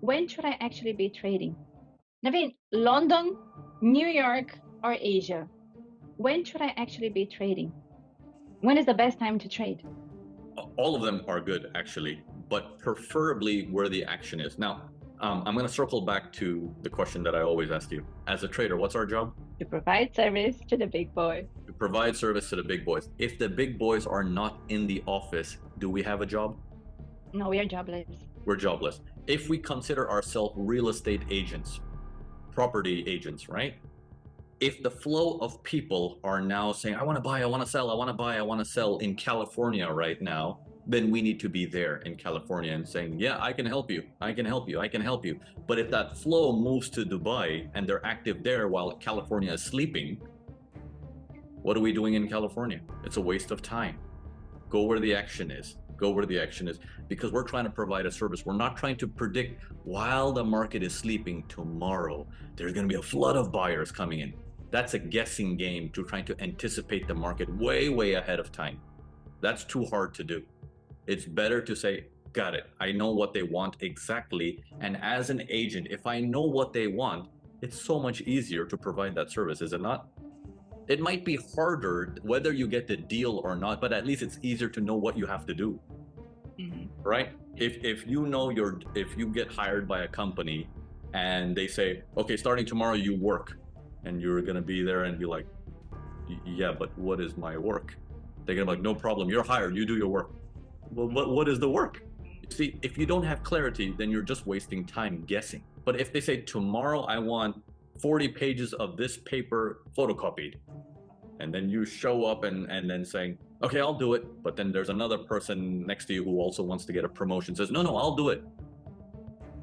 When should I actually be trading? Naveen, London, New York, or Asia? When should I actually be trading? When is the best time to trade? All of them are good, actually, but preferably where the action is. Now, I'm going to circle back to the question that I always ask you. As a trader, what's our job? To provide service to the big boy. To provide service to the big boys. If the big boys are not in the office, do we have a job? No, we are jobless. We're jobless. If we consider ourselves real estate agents, property agents, right? If the flow of people are now saying, I want to buy, I want to sell, I want to buy, I want to sell in California right now, then we need to be there in California and saying, yeah, I can help you, I can help you, I can help you. But if that flow moves to Dubai and they're active there while California is sleeping, what are we doing in California? It's a waste of time. Go where the action is. Go where the action is, because we're trying to provide a service. We're not trying to predict while the market is sleeping tomorrow, there's going to be a flood of buyers coming in. That's a guessing game to trying to anticipate the market way, way ahead of time. That's too hard to do. It's better to say, got it. I know what they want exactly. And as an agent, if I know what they want, it's so much easier to provide that service, is it not? It might be harder whether you get the deal or not, but at least it's easier to know what you have to do. Right? If you know if you get hired by a company and they say, okay, starting tomorrow you work, and you're gonna be there and be like, yeah, but what is my work? They're gonna be like, no problem, you're hired, you do your work. Well, what is the work? See, if you don't have clarity, then you're just wasting time guessing. But if they say, tomorrow I want 40 pages of this paper photocopied, and then you show up and then saying, okay, I'll do it, but then there's another person next to you who also wants to get a promotion, says, no, I'll do it.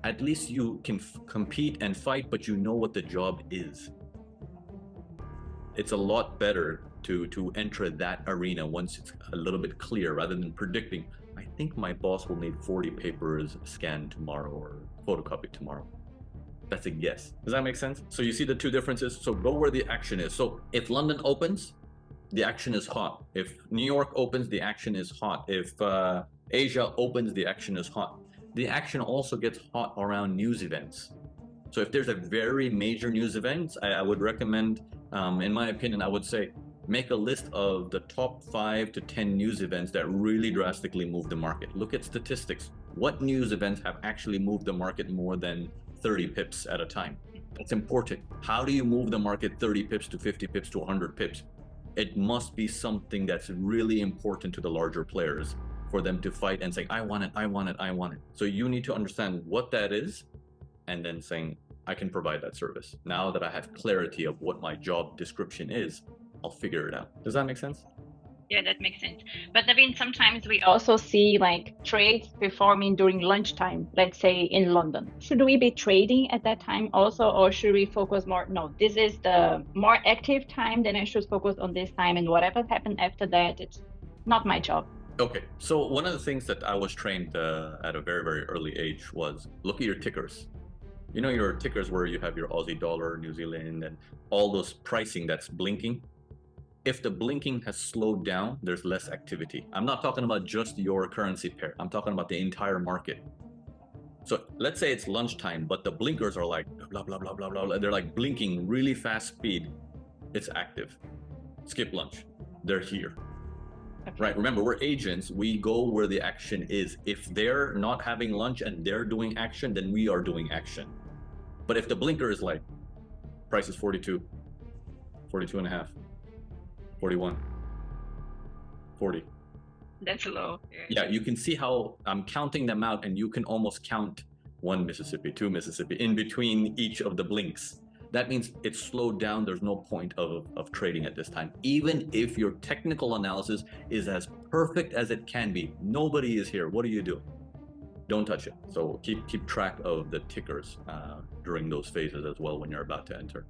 At least you can compete and fight, but you know what the job is. It's a lot better to enter that arena once it's a little bit clear, rather than predicting, I think my boss will need 40 papers scanned tomorrow or photocopied tomorrow. That's a guess. Does that make sense? So you see the two differences? So go where the action is. So if London opens, the action is hot. If New York opens, the action is hot. If Asia opens, the action is hot. The action also gets hot around news events. So if there's a very major news event, I would recommend, in my opinion, I would say, make a list of the top 5 to 10 news events that really drastically move the market. Look at statistics. What news events have actually moved the market more than 30 pips at a time? That's important. How do you move the market 30 pips to 50 pips to 100 pips? It must be something that's really important to the larger players for them to fight and say, I want it, I want it, I want it. So you need to understand what that is, and then saying, I can provide that service. Now that I have clarity of what my job description is, I'll figure it out. Does that make sense? Yeah, that makes sense. But Naveen, sometimes we also see like trades performing during lunchtime, let's say in London. Should we be trading at that time also, or should we focus more? No, this is the more active time, then I should focus on this time, and whatever happened after that, it's not my job. Okay, so one of the things that I was trained at a very, very early age was look at your tickers. You know your tickers where you have your Aussie dollar, New Zealand, and all those pricing that's blinking? If the blinking has slowed down, there's less activity. I'm not talking about just your currency pair. I'm talking about the entire market. So let's say it's lunchtime, but the blinkers are like blah, blah, blah, blah, blah. They're like blinking really fast speed. It's active. Skip lunch. They're here. Okay. Right, remember, we're agents. We go where the action is. If they're not having lunch and they're doing action, then we are doing action. But if the blinker is like, price is 42, 42 and a half, 41, 40. That's low. Yeah, you can see how I'm counting them out, and you can almost count 1 Mississippi, 2 Mississippi in between each of the blinks. That means it's slowed down. There's no point of trading at this time. Even if your technical analysis is as perfect as it can be, nobody is here. What are you doing? Don't touch it. So keep track of the tickers during those phases as well when you're about to enter.